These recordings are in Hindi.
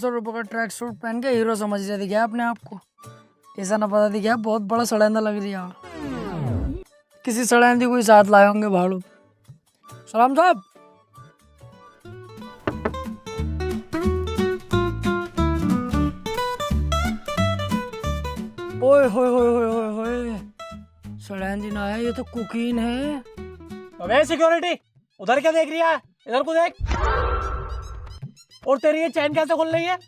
₹500 का ट्रैक सूट पहन के हीरो समझ रहे दिखा अपने आप को। ऐसा ना पता दिखा बहुत बड़ा सड़ेंदा लग रही है। किसी सड़ेंदी कोई साथ लाए होंगे भाड़ू। सलाम साहब। ओए होए होए होए होए होए, सड़ेंदी ना है, ये तो कुकीन है। अबे सिक्योरिटी, उधर क्या देख रही है? इधर को देख। और तेरी ये चैन कैसे खुल रही है?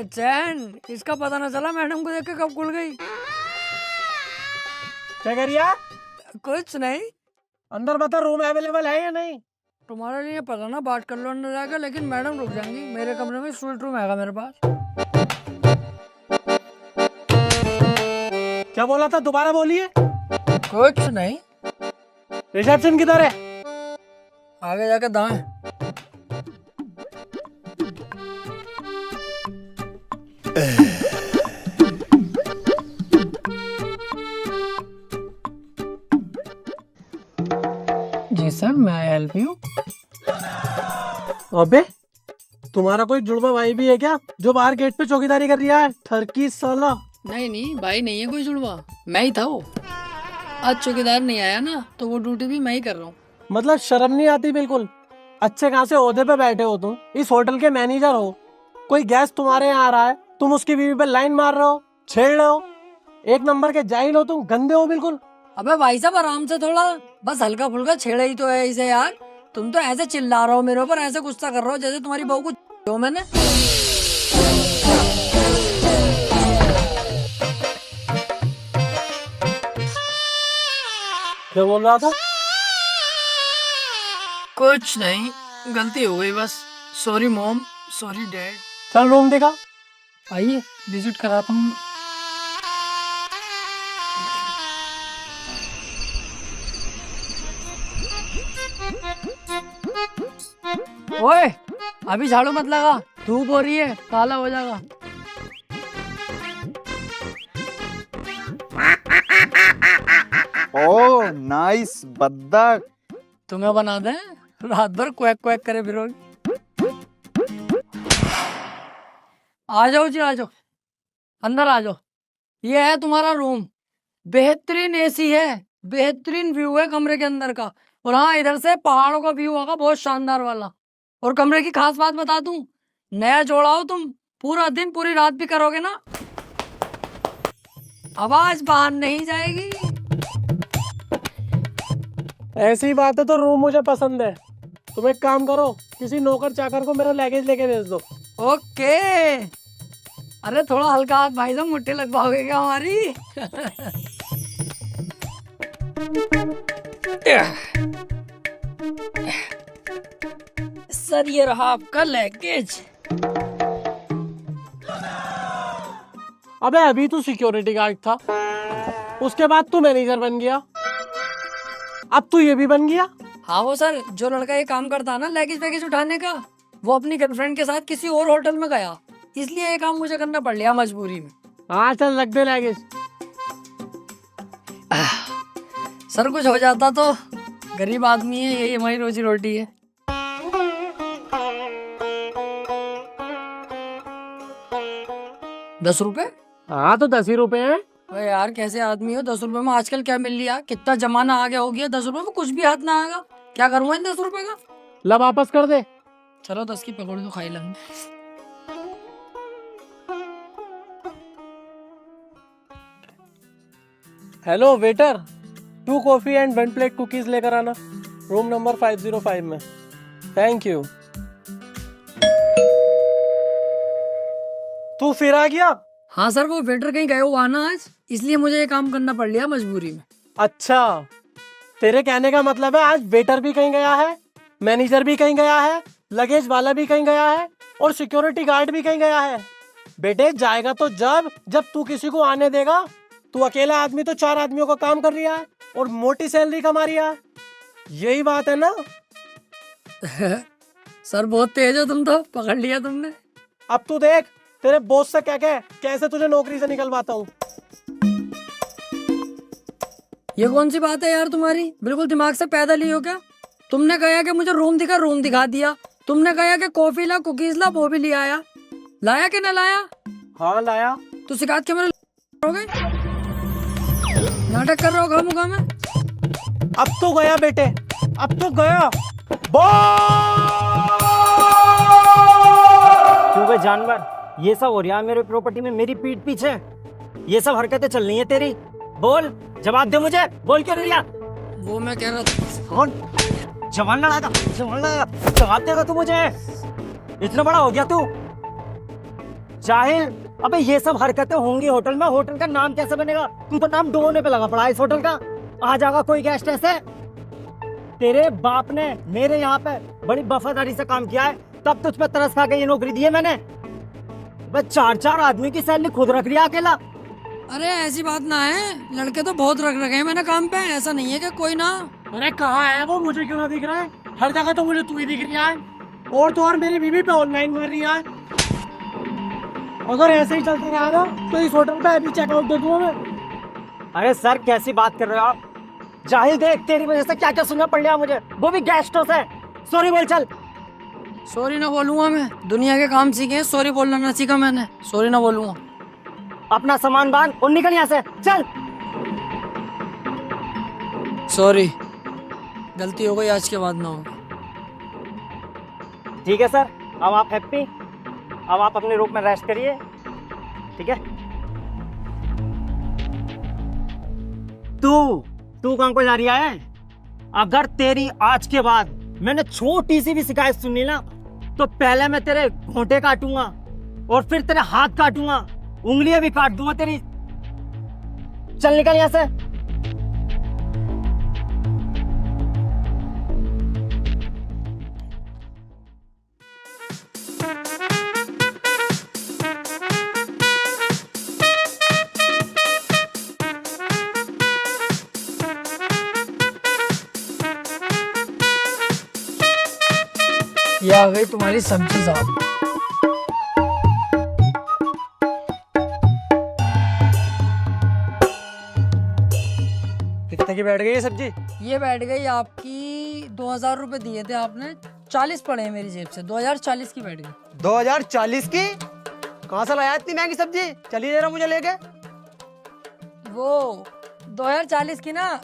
चैन इसका पता ना चला, मैडम को देख के कब खुल गई। क्या कह रही है? कुछ नहीं। अंदर बता, रूम अवेलेबल है या नहीं? तुम्हारे लिए पता ना, बात कर लो अंदर जाकर, लेकिन मैडम रुक जाएंगी। मेरे कमरे में स्वीट रूम है मेरे पास। क्या बोला था, दोबारा बोलिए। कुछ नहीं। रिसेप्शन किधर है? आगे जाके दाएं। जी सर, मैं हेल्प यू। अबे तुम्हारा कोई जुड़वा भाई भी है क्या, जो बाहर गेट पे चौकीदारी कर रहा है? ठरकी साला। नहीं भाई नहीं है कोई जुड़वा, मैं ही था वो। आज चौकीदार नहीं आया ना, तो वो ड्यूटी भी मैं ही कर रहा हूँ। मतलब शर्म नहीं आती बिल्कुल? अच्छे खासे ओहदे पे बैठे हो तुम, इस होटल के मैनेजर हो। कोई गेस्ट तुम्हारे यहाँ आ रहा है, तुम उसकी बीवी पे लाइन मार रहे हो, छेड़ रहे हो। एक नंबर के जाहिल हो तुम, गंदे हो बिल्कुल। अबे भाई साहब आराम से थोड़ा, बस हल्का फुल्का छेड़ा ही तो है इसे यार। तुम तो ऐसे चिल्ला रहे हो मेरे ऊपर, ऐसे गुस्सा कर रहे हो जैसे तुम्हारी बहू को जो मैंने। क्या बोल रहा था? कुछ नहीं, गलती हो गई बस। Sorry mom, sorry dad. चल रूम दिखा। आइए विजिट कराता हूँ। ओए अभी झाड़ू मत लगा, धूप हो रही है, काला हो जाएगा। ओह नाइस बद्दक। तुम्हें बना दे, रात भर क्वैक क्वैक करे फिरोगी। आ जाओ जी, आ जाओ, अंदर आ जाओ। ये है तुम्हारा रूम। बेहतरीन एसी है, बेहतरीन व्यू है कमरे के अंदर का। और हाँ, इधर से पहाड़ों का व्यू होगा बहुत शानदार वाला। और कमरे की खास बात बता दूं, नया जोड़ा हो तुम, पूरा दिन पूरी रात भी करोगे ना, आवाज बाहर नहीं जाएगी। ऐसी बात है तो रूम मुझे पसंद है। तुम एक काम करो, किसी नौकर चाकर को मेरा लगेज लेके भेज दो। ओके। अरे थोड़ा हल्का हाथ भाई साहब, मुट्ठी लगवाओगे क्या हमारी? सर ये रहा आपका लगेज। अबे अभी तू सिक्योरिटी गार्ड था, उसके बाद तू मैनेजर बन गया, अब तू ये भी बन गया। हाँ वो सर, जो लड़का ये काम करता है ना लगेज वैगेज उठाने का, वो अपनी गर्लफ्रेंड के साथ किसी और होटल में गया, इसलिए ये काम मुझे करना पड़ लिया मजबूरी में। हाँ चल लग दे लगेज। सर कुछ हो जाता तो, गरीब आदमी है, यही हमारी रोजी रोटी है। ₹10? हाँ तो 10 ही रुपए हैं। अरे यार कैसे आदमी हो, ₹10 में आजकल क्या मिल लिया? कितना जमाना आ गया हो गया, ₹10 में कुछ भी हाथ ना आएगा। क्या करूँगा इन ₹10 का? ला वापस कर दे। चलो 10 की पकौड़ी तो खाई लेंगे। Hello waiter, 2 coffee and 1 plate cookies लेकर आना, रूम नंबर 505 में। Thank you. तू फिर आ गया? हाँ सर, वो वेटर कहीं गए हुआ ना आज, इसलिए मुझे ये काम करना पड़ लिया मजबूरी में। अच्छा, तेरे कहने का मतलब है आज वेटर भी कहीं गया है, मैनेजर भी कहीं गया है, लगेज वाला भी कहीं गया है, और सिक्योरिटी गार्ड भी कहीं गया है। बेटे जाएगा तो जब तू किसी को आने देगा। तू अकेला आदमी तो 4 आदमियों का काम कर रहा है और मोटी सैलरी कमा रहा है, यही बात है ना? सर बहुत तेज हो तुम तो, पकड़ लिया तुमने। अब तू देख, तेरे बॉस से कह के कैसे तुझे नौकरी से निकलवाता हूँ। ये कौन सी बात है यार तुम्हारी, बिल्कुल दिमाग से पैदल ही हो क्या? तुमने कहा कि मुझे रूम दिखा, रूम दिखा दिया, तुमने कहा कि कॉफी ला कुकीज ला, वो भी ले आया। लाया कि ना लाया? हाँ लाया। तो शिकायत के मेरे हो गए, नाटक कर रहे हो खामोखा में। अब तो गया बेटे, अब तो गया। क्यों बे जानवर, ये सब हो रहा है मेरे प्रॉपर्टी में मेरी पीठ पीछे? ये सब हरकतें चल रही है तेरी? बोल, जवाब दे मुझे, बोल क्यों नहीं रहा? वो मैं कह रहा था। कौन जवान लड़ा था? जवान लड़ा, जवाब देगा तू मुझे? इतना बड़ा हो गया तू जाहिल। अबे ये सब हरकतें होंगी होटल में, होटल का नाम कैसे बनेगा? तू तो नाम डोने पे लगा पड़ा है इस होटल का। आ जाएगा कोई गेस्ट ऐसे? तेरे बाप ने मेरे यहाँ पे बड़ी वफादारी से काम किया है, तब तुझ पे तरस खा के ये नौकरी दी है मैंने। बस 4-4 आदमी की सैलरी खुद रख लिया अकेला। अरे ऐसी बात ना है, लड़के तो बहुत रख रखे हैं मैंने काम पे, ऐसा नहीं है कि कोई ना। अरे कहाँ है वो, मुझे क्यों ना दिख रहा है? हर जगह तो मुझे तू ही दिख रहा है, और तो और मेरी बीवी पे ऑनलाइन मार रही है। अगर ऐसे ही चलते रहा ना तो इस होटल पे अभी चेकआउट दे दूंगा मैं। अरे सर कैसी बात कर रहे हो आप? जाहिल देख, तेरी वजह से क्या क्या सुनना पड़ रहा मुझे, वो भी गेस्टों से। सॉरी बोल चल। सॉरी ना बोलूंगा मैं, दुनिया के काम सीखे, सॉरी बोलना ना सीखा मैंने, सॉरी ना बोलूंगा। अपना सामान बांध और निकल यहाँ से, चल। सॉरी, गलती हो गई, आज के बाद ना होगी। ठीक है सर, अब आप हैप्पी? अब आप अपने रूम में रेस्ट करिए, ठीक है? तू कहाँ को जा रही है? अगर तेरी आज के बाद मैंने छोटी सी भी शिकायत सुनी ना, तो पहले मैं तेरे घोंटे काटूंगा और फिर तेरे हाथ काटूंगा, उंगलियां भी काट दूंगा तेरी। चल निकल यहाँ से। ये आ गई तुम्हारी सब्जी साहब। कितने की बैठ गई ये सब्जी? ये बैठ गई आपकी 2000 रुपए दिए थे आपने, 40 पड़े हैं मेरी जेब से, 2040 की बैठ गई। 2040 की? कहाँ से लाया इतनी महंगी सब्जी? चलिए जरा मुझे लेके। वो 2040 की ना,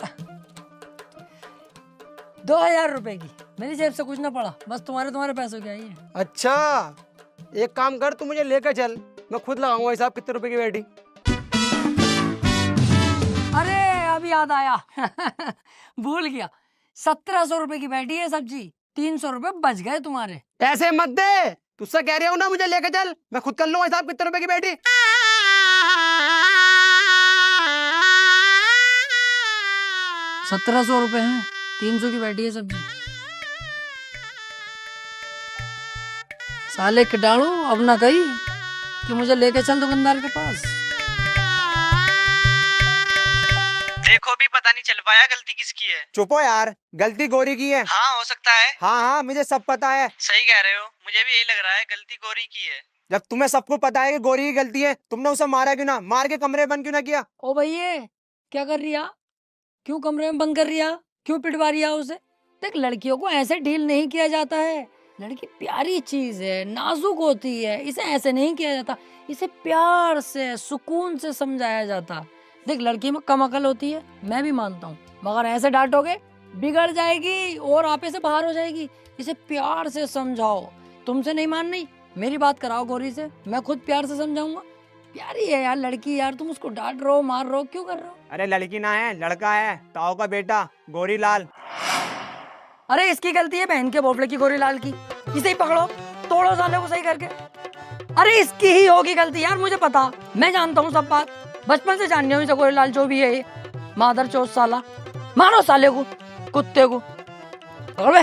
2000 रुपए की, मेरी जेब से कुछ ना पड़ा, बस तुम्हारे पैसों की आई है। अच्छा, एक काम कर, तू मुझे लेकर चल, मैं खुद लगाऊंगा हिसाब कितने रुपए की बैठी। अरे अभी याद आया भूल गया, 1700 रुपए की बैठी है सब्जी, 300 रुपए बच गए तुम्हारे। ऐसे मत दे, तुझसे कह रहा हूँ ना मुझे लेकर चल, मैं खुद कर लूंगा हिसाब कितने रुपए की बैठी। 1700 रुपए हैं, 300 की बैठी है सब्जी। साले कीटाणु अब ना कही कि मुझे लेके चल दुकानदार के पास। देखो भी पता नहीं चल पाया गलती किसकी है। चुप हो यार, गलती गोरी की है। हाँ हो सकता है। हाँ मुझे सब पता है। सही कह रहे हो, मुझे भी यही लग रहा है गलती गोरी की है। जब तुम्हें सबको पता है कि गोरी की गलती है, तुमने उसे मारा क्यों ना? मार के कमरे बंद क्यों ना किया? ओ भैया क्या कर रही है? क्यों कमरे में बंद कर रही है? क्यों पिटवा रही है उसे? देख, लड़कियों को ऐसे डील नहीं किया जाता है, लड़की प्यारी चीज है, नाजुक होती है, इसे ऐसे नहीं किया जाता, इसे प्यार से सुकून से समझाया जाता। देख, लड़की में कम अकल होती है, मैं भी मानता हूँ, मगर ऐसे डांटोगे बिगड़ जाएगी और आपे से बाहर हो जाएगी। इसे प्यार से समझाओ, तुमसे नहीं मान रही, मेरी बात कराओ गौरी से, मैं खुद प्यार से समझाऊंगा। प्यारी है यार लड़की, यार तुम उसको डांट रहे हो, मार रहे हो, क्यों कर रहे हो? अरे लड़की ना है, लड़का है, ताऊ का बेटा गोरी लाल। अरे इसकी गलती है बहन के बोफले की, गोरी लाल की। इसे ही पकड़ो, तोड़ो साले को सही करके। अरे इसकी ही होगी गलती यार, मुझे पता, मैं जानता हूँ सब बात, बचपन से जाननी हूँ इसे, गोरी लाल जो भी है ये मादर चौथ साला। मारो साले को, कुत्ते को, पकड़ बे।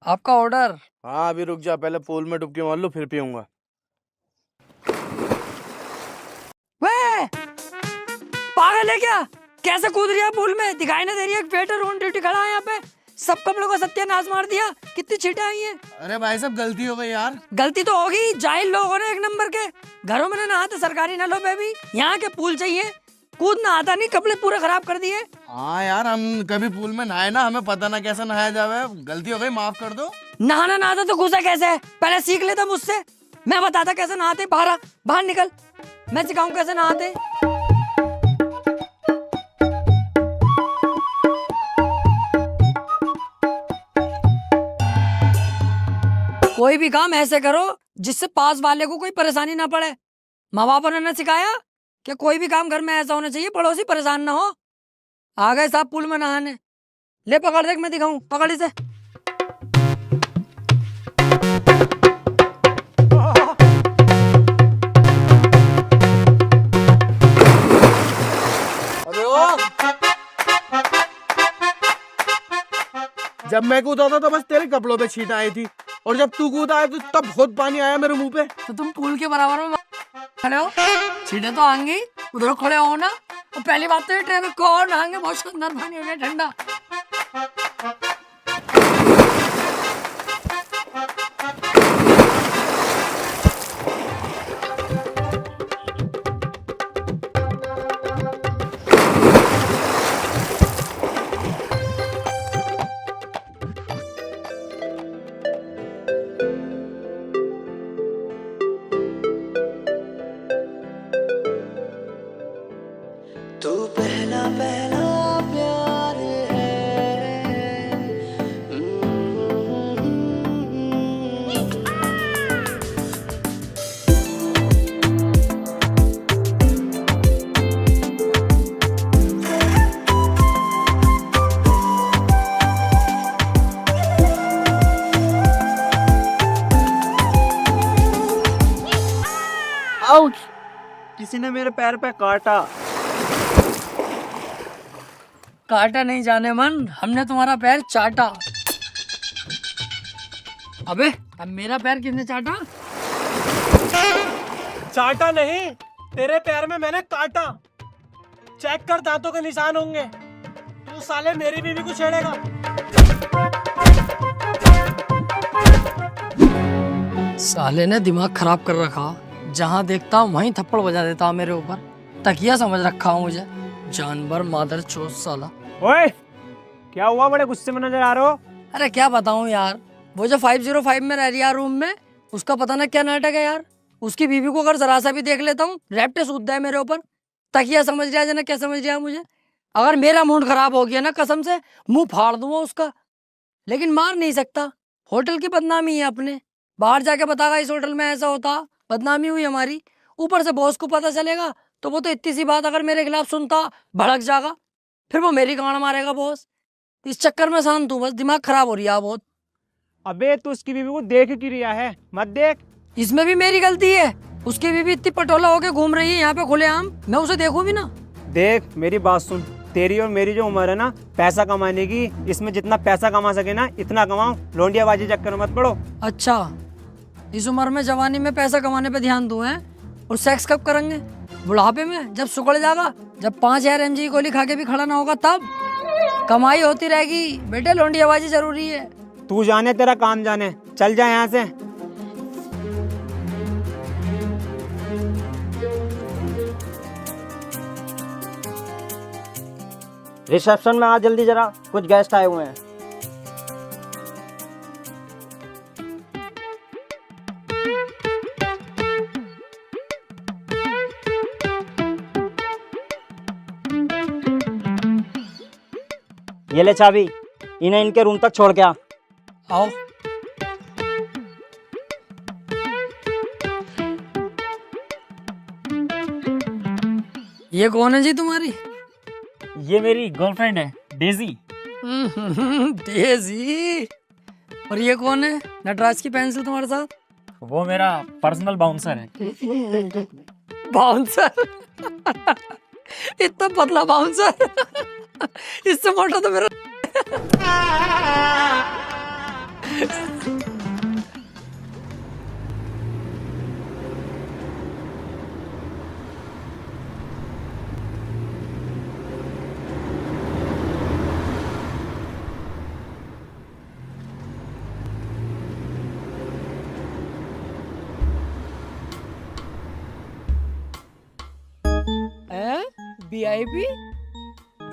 आपका ऑर्डर। हाँ अभी रुक जा, पहले पूल में डुबकी मार लूं फिर पीऊंगा। वे पागल है क्या? कैसे कूद रही है पूल में? दिखाई ना दे रही है? एक वेटर ऑन ड्यूटी खड़ा है यहाँ पे, सब कपड़ों का सत्यानाश मार दिया। कितनी छींटे आई हैं। अरे भाई साहब गलती हो गई यार। गलती तो होगी, जाहिल लोग हो रहे एक नंबर के। घरों में नहाते सरकारी नलों पे भी, यहाँ के पूल चाहिए। कूदना आता नहीं, कपड़े पूरे खराब कर दिए। हाँ यार हम कभी पूल में नहाए ना, हमें पता ना कैसे नहाया जावे। गलती हो गई, माफ कर दो। नहाना ना आता तो घुसा कैसे? पहले सीख लेता मुझसे, मैं बताता कैसे नहाते। बाहर बाहर निकल, मैं सिखाऊं कैसे नहाते। कोई भी काम ऐसे करो जिससे पास वाले को कोई परेशानी ना पड़े। माँ बाप ने सिखाया कि कोई भी काम घर में ऐसा होना चाहिए पड़ोसी परेशान ना हो। आ गए साहब पूल में नहाने। ले पकड़, देख मैं दिखाऊं, पकड़ इसे। अबे ओ, जब मैं कूदा था तो बस तेरे कपड़ों पे छींट आई थी, और जब तू कूदा है तो तब बहुत पानी आया मेरे मुंह पे। तो तुम पूल के बराबर में खड़े हो, छींटे तो आएंगी। उधर खड़े हो ना। और पहली बात तो ये ट्रेन में कौन नहाएंगे, बहुत शानदार पानी हो गया ठंडा। तू पहला पहला प्यार है। आउच! किसी ने मेरे पैर पे काटा। काटा नहीं जाने मन, हमने तुम्हारा पैर चाटा। अबे अब मेरा पैर किसने चाटा? चाटा नहीं, तेरे पैर में मैंने काटा। चेक कर, दांतों के निशान होंगे। तू साले मेरी बीवी को छेड़ेगा। साले ने दिमाग खराब कर रखा, जहाँ देखता हूँ वहीं थप्पड़ बजा देता हूँ मेरे ऊपर। तकिया समझ रखा हूँ मुझे, जानवर मादर चोद साला। ओए, क्या हुआ? बड़े गुस्से में नजर आ रहे हो। अरे क्या बताऊँ यार, वो जो 505 में रह रही है रूम में, उसका पता ना क्या नाटक है यार। उसकी बीवी को अगर जरा सा भी देख लेता हूँ, रैप्टे सूद है मेरे ऊपर। तकिया समझ रहा है ना, क्या समझ रहा है मुझे। अगर मेरा मूड खराब हो गया ना, कसम से मुंह फाड़ दूंगा उसका, लेकिन मार नहीं सकता। होटल की बदनामी है अपने, बाहर जाके बतागा इस होटल में ऐसा होता, बदनामी हुई हमारी। ऊपर से बॉस को पता चलेगा तो वो तो इतनी सी बात अगर मेरे खिलाफ सुनता, भड़क जाएगा, फिर वो मेरी गांड मारेगा बॉस। इस चक्कर में शांत हूँ, बस दिमाग खराब हो रही है बहुत। अबे तू उसकी बीवी को देख क्यों रिया है? मत देख। इसमें भी मेरी गलती है। उसकी बीवी इतनी पटोला होके घूम रही है यहाँ पे खुलेआम, मैं उसे देखूं भी ना। देख मेरी बात सुन, तेरी और मेरी जो उम्र है ना पैसा कमाने की, इसमें जितना पैसा कमा सके ना इतना कमाओ। लौंडियाबाजी चक्कर में मत पड़ो। अच्छा, इस उम्र में जवानी में पैसा कमाने पे ध्यान दूं हैं? और सेक्स कब करेंगे? बुढ़ापे में, जब सुकड़ जाएगा, जब 5000 mg की गोली खा के भी खड़ा ना होगा तब। कमाई होती रहेगी बेटे, लौंडियाबाजी जरूरी है। तू जाने तेरा काम जाने, चल जा यहाँ से। रिसेप्शन में आ जल्दी जरा, कुछ गेस्ट आए हुए हैं। ये ले चाबी, इन्हें इनके रूम तक छोड़ के आ। आओ। ये कौन है जी तुम्हारी? ये मेरी गर्लफ्रेंड है डेजी। डेजी। और ये कौन है नटराज की पेंसिल तुम्हारे साथ? वो मेरा पर्सनल बाउंसर है। बाउंसर? इतना पतला बाउंसर? इससे मोटा तो मेरा। VIP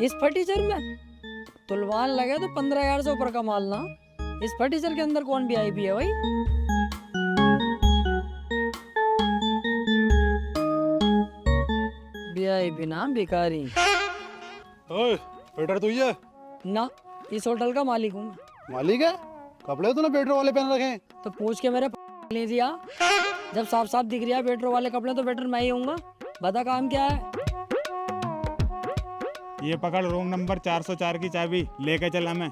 इस फर्नीचर में तुलवान लगे तो 15,000 से ऊपर का माल ना। इस फर्नीचर के अंदर कौन VIP है भाई? VIP ना भिखारी। ओए, वेटर तू ही है? ना, इस होटल का मालिक हूँ। मालिक है? कपड़े तूने वेटर वाले पहन रखे हैं। तो पूछ के मेरे ले दिया। जब साफ साफ दिख रहा है वेटर वाले कपड़े तो वेटर मैं ही हूँगा। बता काम क्या है? ये पकड़ रूम नंबर 404 की चाबी लेके चल हमें।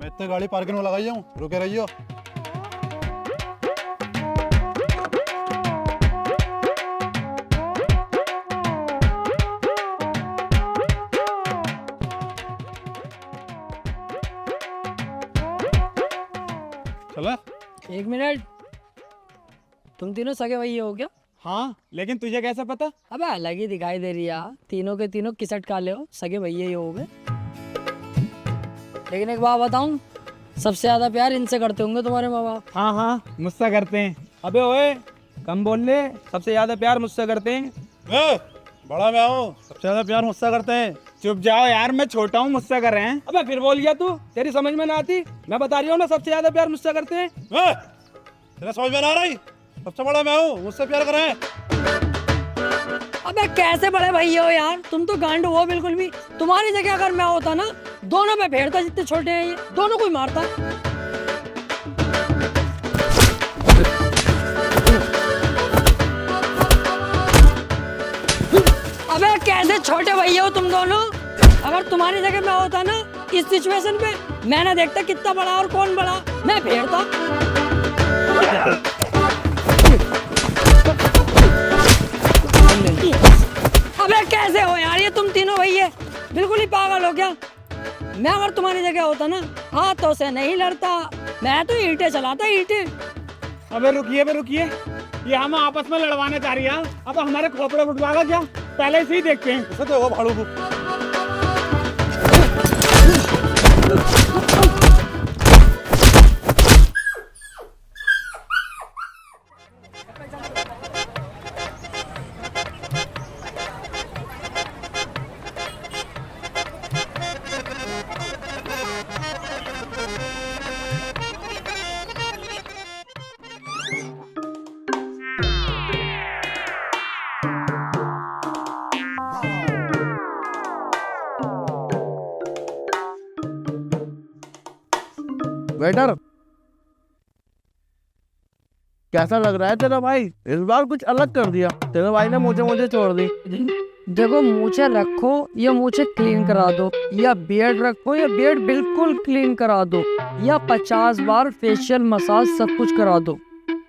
मैं इतने गाड़ी पार्किंग में लगाई हूँ, रुके रहियो। चला? एक मिनट, तुम तीनों सगे भैया हो क्या? हाँ, लेकिन तुझे कैसे पता? अबे अलग ही दिखाई दे रही है यार। तीनों के तीनों किसट काले हो, सगे भैया ही हो गए। लेकिन एक बात बताऊं, सबसे ज्यादा प्यार इनसे करते होंगे तुम्हारे माँ बाप। हाँ हाँ, मुझसे करते हैं। अबे ओए, कम बोल ले, सबसे ज्यादा प्यार मुझसे करते हैं। बड़ा मैं हूँ, सबसे ज्यादा प्यार मुझसे करते हैं। चुप जाओ यार, मैं छोटा हूँ, मुझसे कर रहे हैं। अबे फिर बोल गया तू, तेरी समझ में ना आती। मैं बता रही हूँ ना, सबसे ज्यादा प्यार मुझसे करते हैं। तेरा समझ में ना आ रही? सबसे बड़ा मैं हूँ, मुझसे प्यार करें। अबे कैसे बड़े भैया हो यार, तुम तो गांड हो बिल्कुल भी। तुम्हारी जगह अगर मैं होता ना, दोनों पे फेरता। जितने छोटे हैं ये दोनों को ही मारता। अबे कैसे छोटे भैया हो तुम दोनों। अगर तुम्हारी जगह मैं होता ना, इस सिचुएशन पे मैं ना देखता कितना बड़ा और कौन बड़ा, मैं फेरता। अबे कैसे हो यार ये तुम तीनों भैया, बिल्कुल ही पागल हो क्या? मैं अगर तुम्हारी जगह होता ना, हाथों से नहीं लड़ता, मैं तो ईंटें चलाता, ईंटें। अबे रुकिए, ये हम आपस में लड़वाने चाह रही है। अब हमारे खोपड़े फुटवागा क्या? पहले से ही देखते हैं। इसे देखो भाड़ू को। वेटर, कैसा लग रहा है तेरा भाई? इस बार कुछ अलग कर दिया। तेरे भाई ने मुझे छोड़ दी। देखो, मूछें रखो या मूछें क्लीन करा दो, या बियर्ड रखो या बियर्ड बिल्कुल क्लीन करा दो, या 50 बार फेशियल मसाज सब कुछ करा दो,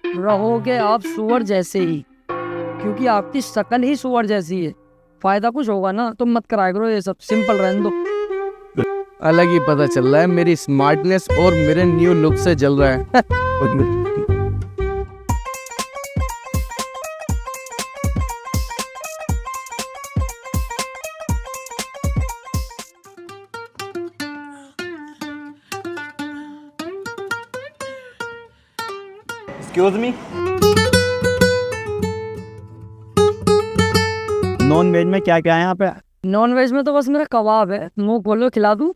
रहोगे आप सुअर जैसे ही। क्योंकि आपकी शक्ल ही सुअर जैसी है। फायदा कुछ होगा ना, तुम मत कराया करो ये सब, सिंपल रहने दो। अलग ही पता चल रहा है मेरी स्मार्टनेस और मेरे न्यू लुक से जल रहा है। एक्सक्यूज मी, नॉन वेज में क्या क्या है यहाँ पे? नॉन वेज में तो बस मेरा कबाब है, मुंह खोलो खिला दूं।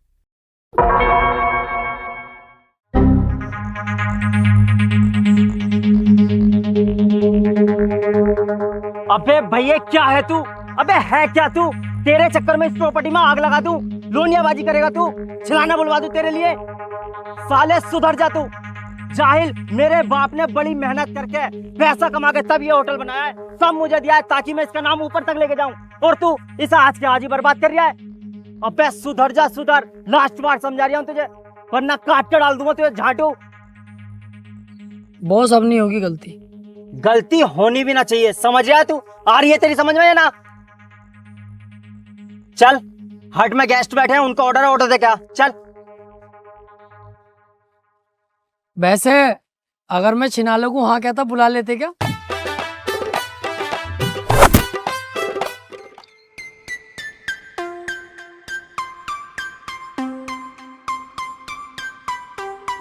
अबे भैया क्या है तू? अबे है क्या तू? तेरे चक्कर में इस प्रॉपर्टी में आग लगा दूं, लोनियाबाजी करेगा तू, छिलाना बुलवा दूं तेरे लिए। साले सुधर जा तू जाहिल। मेरे बाप ने बड़ी मेहनत करके पैसा कमा के तब ये होटल बनाया है, सब मुझे दिया है ताकि मैं इसका नाम ऊपर तक लेके जाऊं, और तू इसे आज के आज ही बर्बाद कर रहा है। अबे सुधर जा सुधर, लास्ट बार समझा रहा हूं तुझे, वरना काट के डाल दूंगा तुझे झाटू। बॉस अब नहीं होगी गलती। गलती होनी भी ना चाहिए, समझ रहा है तू? आ रही है तेरी समझ में या ना? चल हट में गेस्ट बैठे हैं, उनका ऑर्डर दे क्या, चल। वैसे अगर मैं छिनाले को हाँ कहता बुला लेते क्या?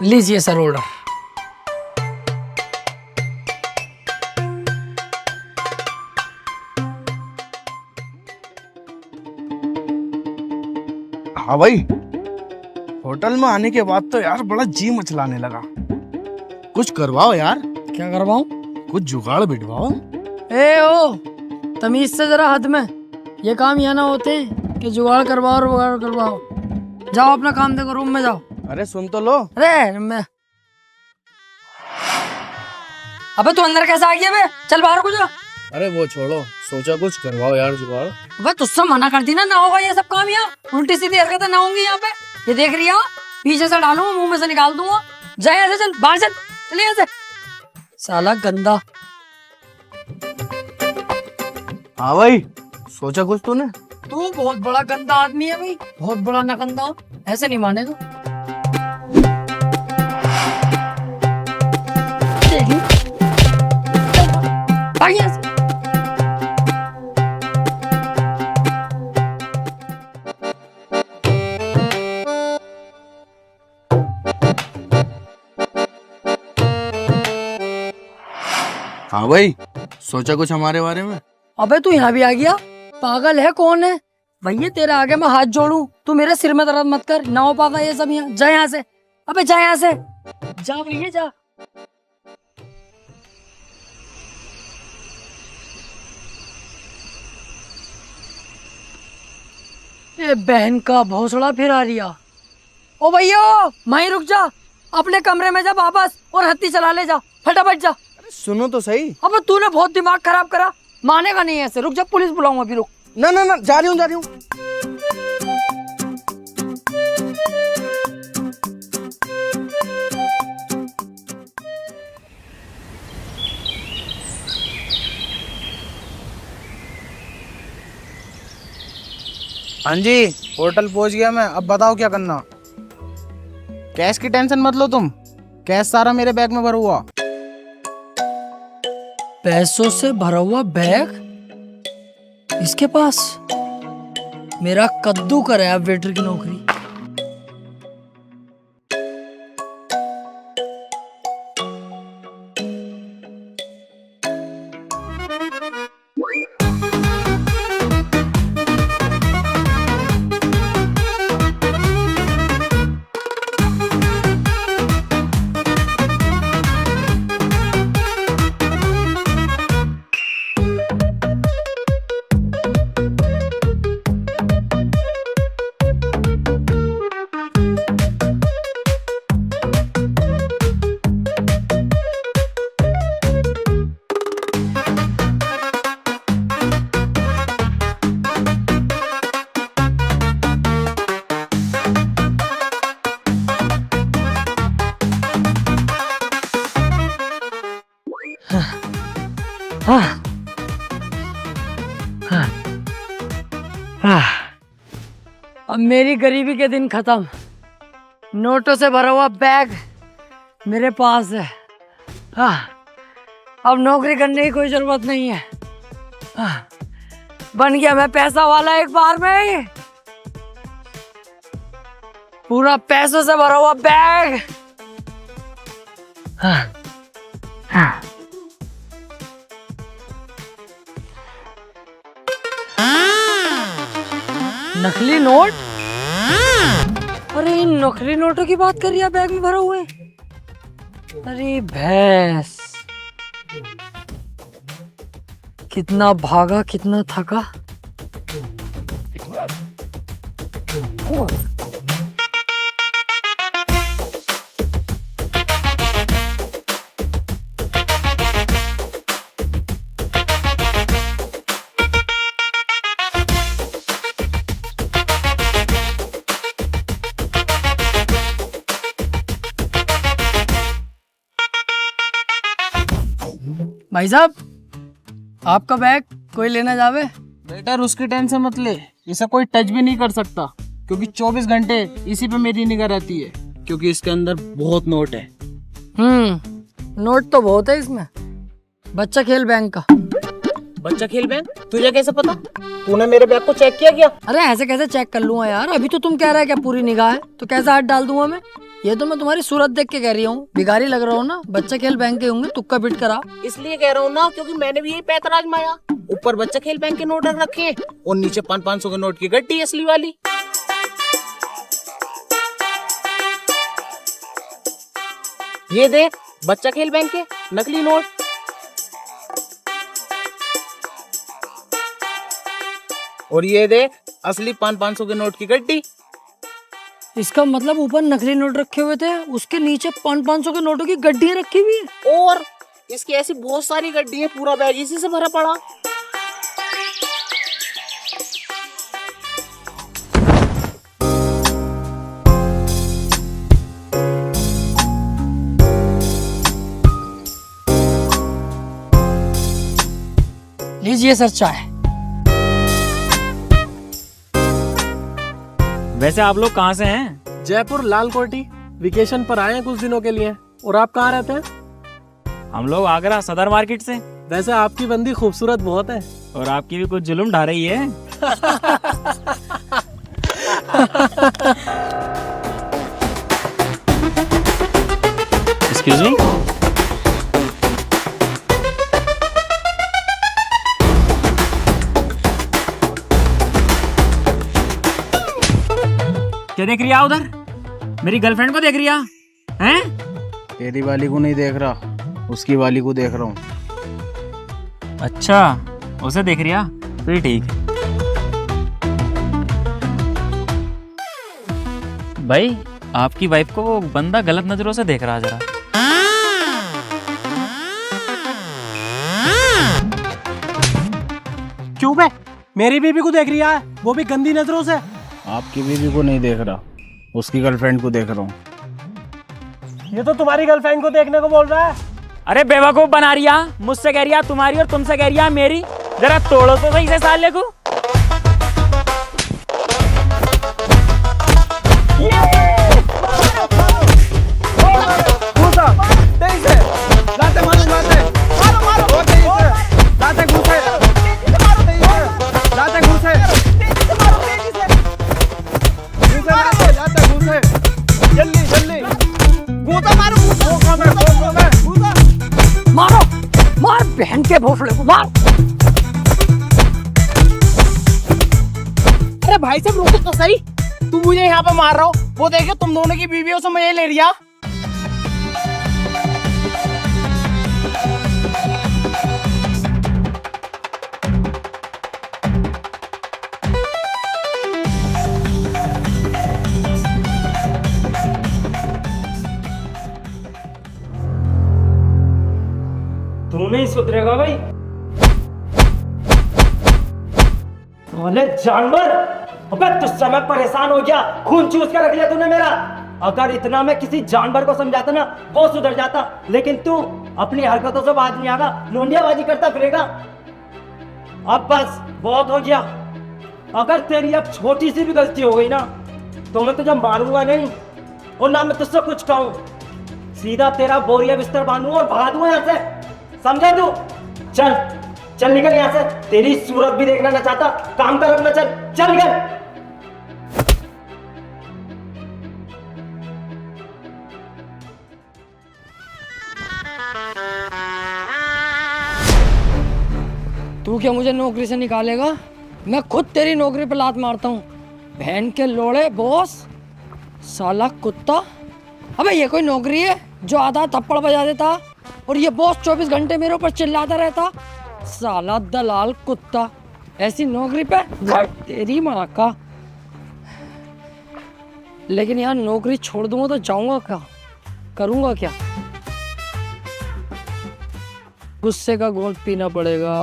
लीजिए सर ऑर्डर। हाँ भाई, होटल में आने के बाद तो यार बड़ा जी मचलाने लगा। कुछ करवाओ यार। क्या करवाऊं? कुछ जुगाड़ बिठवाओ। ए ओ, तमीज से जरा हद में। ये काम यहाँ ना होते कि जुगाड़ करवाओ और वगाड़ करवाओ। जाओ अपना काम देखो, रूम में जाओ। अरे सुन तो लो। अरे मैं अबे तू अंदर कैसे आ गया बे? चल बाहर को जा। अरे वो छोड़ो, सोचा कुछ करवाओ यार जुगाड़। अबे तुझसे मना कर दी ना होगा ये सब काम यहाँ। उल्टी सीधी हरकतें ना होंगी यहाँ पे। ये देख रही हो, पीछे से डालूंगा, मुंह में से निकाल दूंगा। जा यहाँ से, चल बाहर चल, चल यहाँ से। साला गंदा। हाँ भाई, सोचा कुछ तूने? तू बहुत बड़ा गंदा आदमी है भाई, बहुत बड़ा नगंदा। ऐसे नहीं मानेगा। भाग यहाँ से। हाँ भाई, सोचा कुछ हमारे बारे में? अबे तू यहाँ भी आ गया? पागल है कौन है भैया? तेरे आगे मैं हाथ जोड़ूं, तू मेरे सिर में दर्द मत कर। ना हो पागा ये सब यहाँ। जा यहाँ से। अबे जा यहाँ से, जा भैया जा। ये बहन का भोसड़ा फिर आ रिया। ओ भैया वहीं रुक जा, अपने कमरे में जा वापस और हत्ती चला ले जा, फटाफट जा। सुनो तो सही। अब तूने बहुत दिमाग खराब करा, मानेगा नहीं ऐसे। रुक जा, पुलिस बुलाऊंगा अभी, रुक। ना ना ना, जा रही हूँ। हाँ जी, होटल पहुंच गया मैं। अब बताओ क्या करना। कैश की टेंशन मत लो तुम, कैश सारा मेरे बैग में भरा हुआ। पैसों से भरा हुआ बैग इसके पास? मेरा कद्दू कराया वेटर की नौकरी। अब मेरी गरीबी के दिन खत्म। नोटों से भरा हुआ बैग मेरे पास है। अब नौकरी करने की कोई जरूरत नहीं है। बन गया मैं पैसा वाला एक बार में ही। पूरा पैसों से भरा हुआ बैग। नकली नोट? अरे इन नकली नोटों की बात कर रही है बैग में भरा हुए? अरे भैंस, कितना भागा कितना थका। भाई साहब, आपका बैग कोई लेना जावे? बेटर उसकी टेंशन मत ले, इसे कोई टच भी नहीं कर सकता, क्योंकि 24 घंटे इसी पे मेरी निगाह रहती है, क्योंकि इसके अंदर बहुत नोट है। नोट तो बहुत है इसमें। बच्चा खेल बैंक का। बच्चा खेल बैंक? तुझे कैसे पता? तूने मेरे बैग को चेक किया क्या? अरे ऐसे कैसे चेक कर लूंगा यार, अभी तो तुम कह रहे हैं क्या पूरी निगाह है, तो कैसा हाथ डाल दूंगा मैं? ये तो मैं तुम्हारी सूरत देख के कह रही हूँ, भिखारी लग रहा हूँ ना। बच्चा खेल बैंक के होंगे, तुक्का फिट करा। इसलिए कह रहा हूँ ना, क्योंकि मैंने भी यही पैतरा आजमाया। ऊपर बच्चा खेल बैंक के नोट रख रखे हैं और नीचे 500 के नोट की गड्डी असली वाली। ये देख, बच्चा खेल बैंक के नकली नोट। और ये देख, असली 500 के नोट की गड्डी। इसका मतलब ऊपर नकली नोट रखे हुए थे, उसके नीचे 500 के नोटों की गड्डियां रखी हुई है। और इसकी ऐसी बहुत सारी गड्डी है, पूरा बैग इसी से भरा पड़ा। लीजिए सर चाय। वैसे आप लोग कहाँ से हैं? जयपुर लाल कोठी वेकेशन पर आए हैं कुछ दिनों के लिए। और आप कहाँ रहते हैं? हम लोग आगरा सदर मार्केट से। वैसे आपकी बंदी खूबसूरत बहुत है। और आपकी भी कुछ जुल्म ढा रही है। Excuse me. क्या देख रही है उधर? मेरी गर्लफ्रेंड को देख रही है? तेरी वाली को नहीं देख रहा, उसकी वाली को देख रहा हूँ। अच्छा, उसे देख रही है, फिर ठीक है। भाई, आपकी वाइफ को वो बंदा गलत नजरों से देख रहा है जरा। क्यों बे? मेरी बीबी को देख रही है, वो भी गंदी नजरों से। आपकी बीवी को नहीं देख रहा, उसकी गर्लफ्रेंड को देख रहा हूँ। ये तो तुम्हारी गर्लफ्रेंड को देखने को बोल रहा है। अरे बेवकूफ बना रही है, मुझसे कह रही है तुम्हारी और तुमसे कह रही है मेरी। जरा तोड़ो तो सही से साले को। मारो, मार बहन के भोसले को मार। अरे भाई साहब रुको तो सही, तुम मुझे यहाँ पे मार रहे हो, वो देखो तुम दोनों की बीवियों से मजे ले रिया। तू नहीं सुधरेगा भाई। बोले जानवर, अबे तुझसे मैं परेशान हो गया, खून चूस के रख लिया तूने मेरा। अगर इतना मैं किसी जानवर को समझाता ना, वो सुधर जाता, लेकिन तू अपनी हरकतों से बाज नहीं आगा, लोंडियाबाजी करता फिरेगा। अब बस बहुत हो गया। अगर तेरी अब छोटी सी भी गलती हो गई ना, तो मैं तुझे मारूंगा नहीं और ना मैं तुझसे कुछ कहूँ। सीधा तेरा बोरिया बिस्तर बांधूंगा और भगा दूंगा यहाँ से, समझा तू? चल चल निकल यहाँ से, तेरी सूरत भी देखना ना चाहता, काम कर अपना, चल चल निकल। तू क्या मुझे नौकरी से निकालेगा? मैं खुद तेरी नौकरी पे लात मारता हूँ। बहन के लोड़े बॉस, साला कुत्ता। अबे ये कोई नौकरी है जो आधा थप्पड़ बजा देता और ये बॉस 24 घंटे मेरे ऊपर चिल्लाता रहता? साला दलाल कुत्ता, ऐसी नौकरी पे तेरी माँ का। लेकिन यार नौकरी छोड़ दूंगा तो जाऊंगा क्या, करूंगा क्या? गुस्से का घोल पीना पड़ेगा।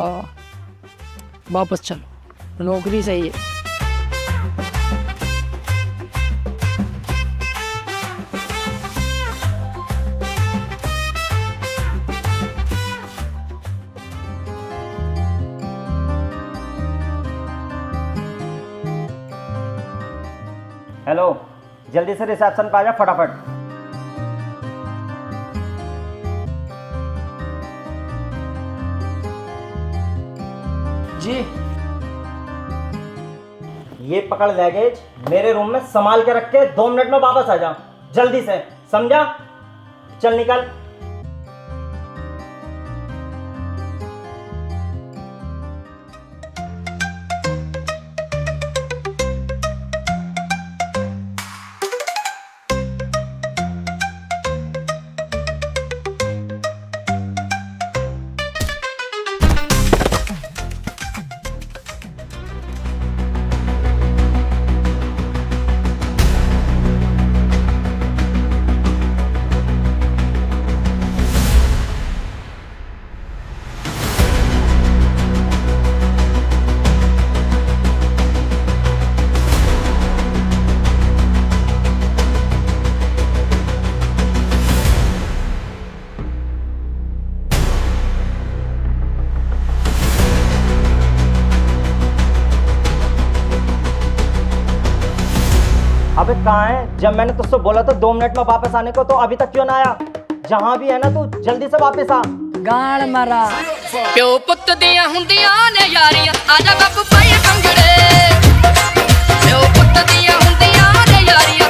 वापस चलो, नौकरी सही है। हेलो, जल्दी से रिसेप्शन पे आ जा फटाफट। जी। ये पकड़ लगेज, मेरे रूम में संभाल के रख के 2 मिनट में वापस आ जा, जल्दी से, समझा? चल निकल। अबे कहाँ है? जब मैंने तुझसे बोला था 2 मिनट में वापस आने को, तो अभी तक क्यों ना आया? जहाँ भी है ना, तू जल्दी से वापस आ। गाड़ मारा प्यो पुੱਤ ਦੀਆਂ ਹੁੰਦੀਆਂ ਨੇ ਯਾਰੀਆਂ ਆ ਜਾ ਗੱਪ ਪਾਏ ਕੰਗੜੇ प्यो पुੱਤ ਦੀਆਂ ਹੁੰਦੀਆਂ ਨੇ ਯਾਰੀਆਂ